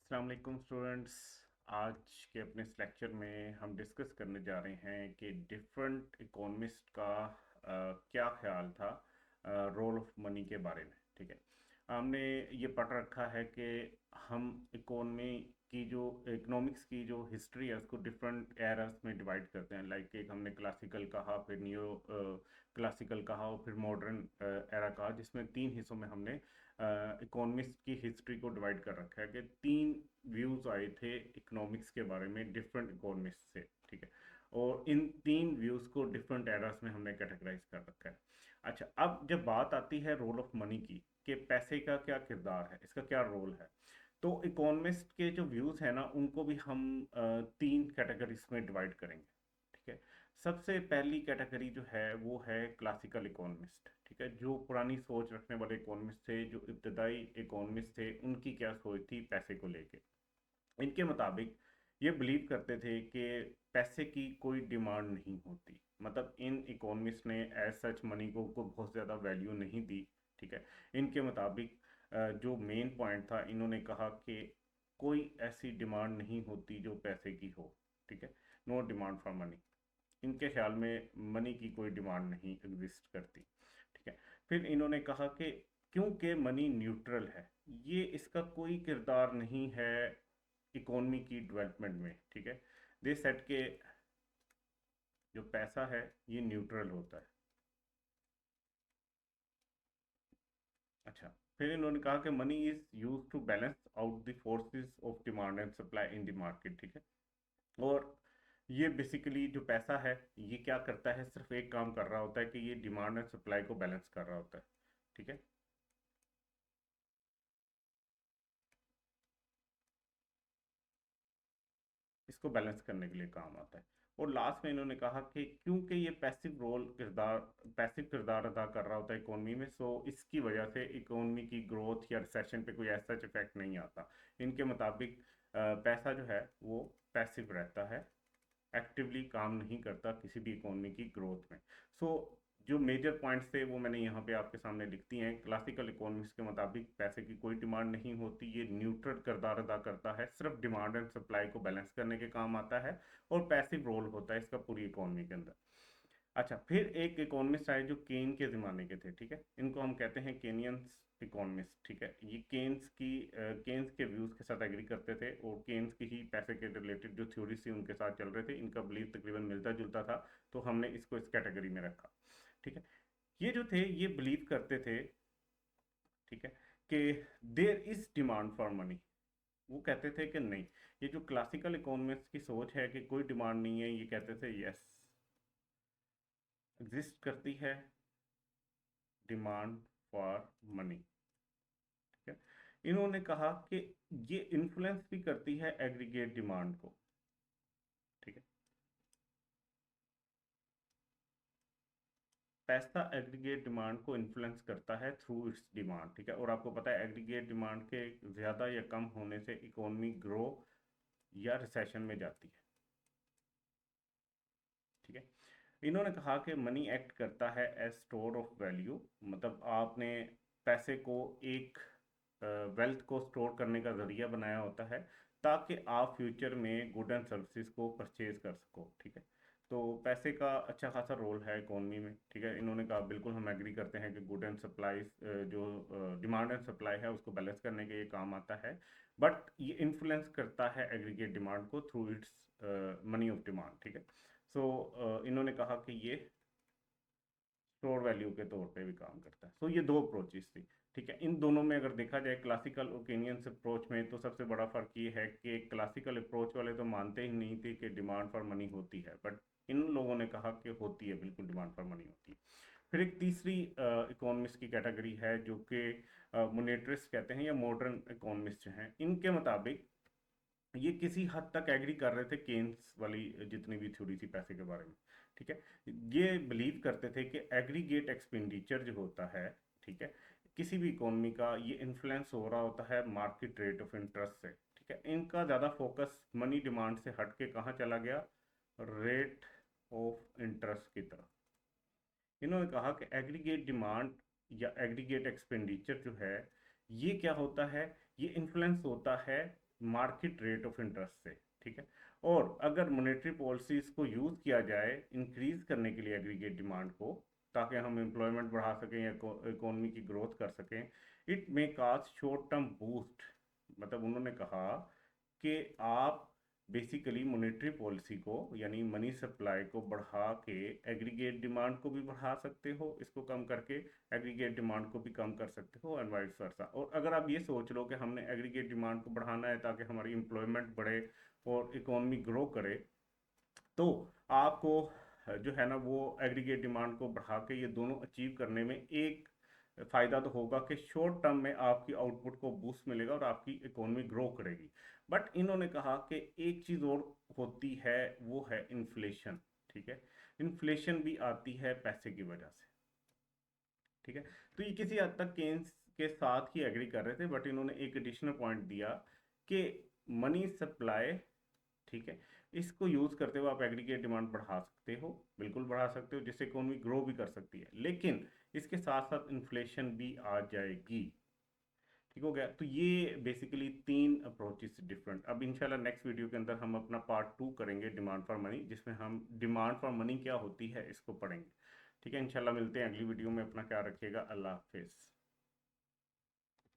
अस्सलाम वालेकुम स्टूडेंट्स। आज के अपने इस लेक्चर में हम डिस्कस करने जा रहे हैं कि डिफरेंट इकोनॉमिस्ट का क्या ख्याल था रोल ऑफ मनी के बारे में। ठीक है, हमने ये पढ़ रखा है कि हम इकोनमी की जो इकोनॉमिक्स की जो हिस्ट्री है उसको डिफरेंट एरास में डिवाइड करते हैं। लाइक एक हमने क्लासिकल कहा, फिर न्यू क्लासिकल कहा और फिर मॉडर्न एरा कहा, जिसमें तीन हिस्सों में हमने इकोनॉमिक्स की हिस्ट्री को डिवाइड कर रखा है कि तीन व्यूज आए थे इकोनॉमिक्स के बारे में डिफरेंट इकोनॉमिस्ट से। ठीक है, और इन तीन व्यूज को डिफरेंट एरास में हमने कैटेगराइज कर रखा है। अच्छा, अब जब बात आती है रोल ऑफ मनी की, कि पैसे का क्या किरदार है, इसका क्या रोल है, तो इकोनॉमिस्ट के जो व्यूज है ना उनको भी हम तीन कैटेगरीज में डिवाइड करेंगे। ठीक है, सबसे पहली कैटेगरी जो है वो है क्लासिकल इकोनॉमिस्ट। ठीक है, जो पुरानी सोच रखने वाले इकोनॉमिस्ट थे, जो इब्तदाई इकोनॉमिस्ट थे, उनकी क्या सोच थी पैसे को लेके। इनके मुताबिक ये बिलीव करते थे कि पैसे की कोई डिमांड नहीं होती। मतलब इन इकोनॉमिस्ट ने एज सच मनी को बहुत ज़्यादा वैल्यू नहीं दी। ठीक है, इनके मुताबिक जो मेन पॉइंट था, इन्होंने कहा कि कोई ऐसी डिमांड नहीं होती जो पैसे की हो। ठीक है, नो डिमांड फॉर मनी। इनके ख्याल में मनी की कोई डिमांड नहीं एग्जिस्ट करती। ठीक है, फिर इन्होंने कहा कि क्योंकि मनी न्यूट्रल है, ये इसका कोई किरदार नहीं है इकोनॉमी की डेवलपमेंट में। ठीक है, दे सेट के जो पैसा है ये न्यूट्रल होता है। अच्छा, फिर इन्होंने कहा कि money is use to balance out the forces of demand and supply in the market. ठीक है, और ये बेसिकली जो पैसा है ये क्या करता है, सिर्फ एक काम कर रहा होता है कि ये डिमांड एंड सप्लाई को बैलेंस कर रहा होता है। ठीक है, इसको बैलेंस करने के लिए काम आता है। और लास्ट में इन्होंने कहा कि क्योंकि ये पैसिव किरदार अदा कर रहा होता है इकोनॉमी में, सो इसकी वजह से इकोनॉमी की ग्रोथ या रिसेशन पे कोई ऐसा इफेक्ट नहीं आता। इनके मुताबिक पैसा जो है वो पैसिव रहता है, एक्टिवली काम नहीं करता किसी भी इकोनॉमी की ग्रोथ में। सो जो मेजर पॉइंट्स थे वो मैंने यहाँ पे आपके सामने लिख दिए हैं। क्लासिकल इकोनॉमिक्स के मुताबिक पैसे की कोई डिमांड नहीं होती, ये न्यूट्रल किरदार अदा करता है, सिर्फ डिमांड एंड सप्लाई को बैलेंस करने के काम आता है, और पैसिव रोल होता है इसका पूरी इकोनॉमी के अंदर। अच्छा, फिर एक इकोनॉमिस्ट आए जो केन के ज़माने के थे। ठीक है, इनको हम कहते हैं केनियंस इकोनॉमिस्ट। ठीक है, ये केन्स के व्यूज़ के साथ एग्री करते थे, और केन्स की ही पैसे के रिलेटेड जो थ्योरीज थी उनके साथ चल रहे थे। इनका बिलीव तकरीबन मिलता जुलता था, तो हमने इसको इस कैटेगरी में रखा। ठीक है, ये जो थे ये बिलीव करते थे, ठीक है, कि there is demand for money. वो कहते थे कि नहीं, ये जो क्लासिकल इकोनॉमिस्ट की सोच है कि कोई डिमांड नहीं है, ये कहते थे यस, एग्जिस्ट करती है डिमांड फॉर मनी। ठीक है, इन्होंने कहा कि ये इन्फ्लुएंस भी करती है एग्रीगेट डिमांड को। ठीक है, पैसा एग्रीगेट डिमांड को इन्फ्लुएंस करता है थ्रू इट्स डिमांड। ठीक है, और आपको पता है एग्रीगेट डिमांड के ज़्यादा या कम होने से इकोनॉमी ग्रो या रिसेशन में जाती है। ठीक है, इन्होंने कहा कि मनी एक्ट करता है एज स्टोर ऑफ वैल्यू। मतलब आपने पैसे को एक वेल्थ को स्टोर करने का जरिया बनाया होता है, ताकि आप फ्यूचर में गुड एंड सर्विसेज को परचेज कर सको। ठीक है, तो पैसे का अच्छा खासा रोल है इकोनॉमी में। ठीक है, इन्होंने कहा बिल्कुल हम एग्री करते हैं कि गुड एंड सप्लाई, जो डिमांड एंड सप्लाई है उसको बैलेंस करने के ये काम आता है, बट ये इन्फ्लुएंस करता है एग्रीगेट डिमांड को through it's money of demand. ठीक है, सो इन्होंने कहा कि ये स्टोर वैल्यू के तौर पे भी काम करता है। सो ये दो अप्रोचेस थी। ठीक है, इन दोनों में अगर देखा जाए क्लासिकल और केनियंस अप्रोच में, तो सबसे बड़ा फर्क ये है कि क्लासिकल अप्रोच वाले तो मानते ही नहीं थे कि डिमांड फॉर मनी होती है, बट इन लोगों ने कहा कि होती है, बिल्कुल डिमांड फॉर मनी होती है। फिर एक तीसरी इकोनॉमिस्ट की कैटेगरी है जो कि मोनेटरिस्ट कहते हैं या मॉडर्न इकोनॉमिस्ट हैं। इनके मुताबिक ये किसी हद तक एग्री कर रहे थे केन्स वाली जितनी भी थ्योरी थी पैसे के बारे में। ठीक है, ये बिलीव करते थे कि एग्रीगेट एक्सपेंडिचर जो होता है, ठीक है, किसी भी इकोनॉमी का, ये इन्फ्लुएंस हो रहा होता है मार्केट रेट ऑफ इंटरेस्ट से। ठीक है, इनका ज़्यादा फोकस मनी डिमांड से हट के कहाँ चला गया, रेट ऑफ इंटरेस्ट की तरफ। इन्होंने कहा कि एग्रीगेट डिमांड या एग्रीगेट एक्सपेंडिचर जो है, ये क्या होता है, ये इन्फ्लुएंस होता है मार्केट रेट ऑफ इंटरेस्ट से, ठीक है। और अगर मॉनेटरी पॉलिसीज को यूज किया जाए इंक्रीज करने के लिए एग्रीगेट डिमांड को, ताकि हम एम्प्लॉयमेंट बढ़ा सकें या इकोनॉमी की ग्रोथ कर सकें, it may cause short term boost. मतलब उन्होंने कहा कि आप बेसिकली मॉनेटरी पॉलिसी को यानी मनी सप्लाई को बढ़ा के एग्रीगेट डिमांड को भी बढ़ा सकते हो, इसको कम करके एग्रीगेट डिमांड को भी कम कर सकते हो, एंड वाइस वर्सा। और अगर आप ये सोच लो कि हमने एग्रीगेट डिमांड को बढ़ाना है ताकि हमारी एम्प्लॉयमेंट बढ़े और इकोनॉमी ग्रो करे, तो आपको जो है ना वो एग्रीगेट डिमांड को बढ़ा के ये दोनों अचीव करने में एक फायदा तो होगा कि शॉर्ट टर्म में आपकी आउटपुट को बूस्ट मिलेगा और आपकी इकोनॉमी ग्रो करेगी। बट इन्होंने कहा कि एक चीज और होती है, वो है इन्फ्लेशन, ठीक है। इन्फ्लेशन भी आती है पैसे की वजह से, ठीक है। तो ये किसी हद तक केन्स के साथ ही एग्री कर रहे थे, बट इन्होंने एक एडिशनल पॉइंट दिया कि मनी सप्लाई, ठीक है, इसको यूज करते हुए आप एग्रीगेट डिमांड बढ़ा सकते हो, बिल्कुल बढ़ा सकते हो, जिससे इकोनॉमी ग्रो भी कर सकती है, लेकिन इसके साथ साथ इन्फ्लेशन भी आ जाएगी। ठीक हो गया। तो ये बेसिकली तीन अप्रोचेस डिफरेंट। अब इंशाल्लाह नेक्स्ट वीडियो के अंदर हम अपना पार्ट 2 करेंगे डिमांड फॉर मनी, जिसमें हम डिमांड फॉर मनी क्या होती है इसको पढ़ेंगे। ठीक है, इंशाल्लाह मिलते हैं अगली वीडियो में। अपना ख्याल रखिएगा। अल्लाह हाफिज़।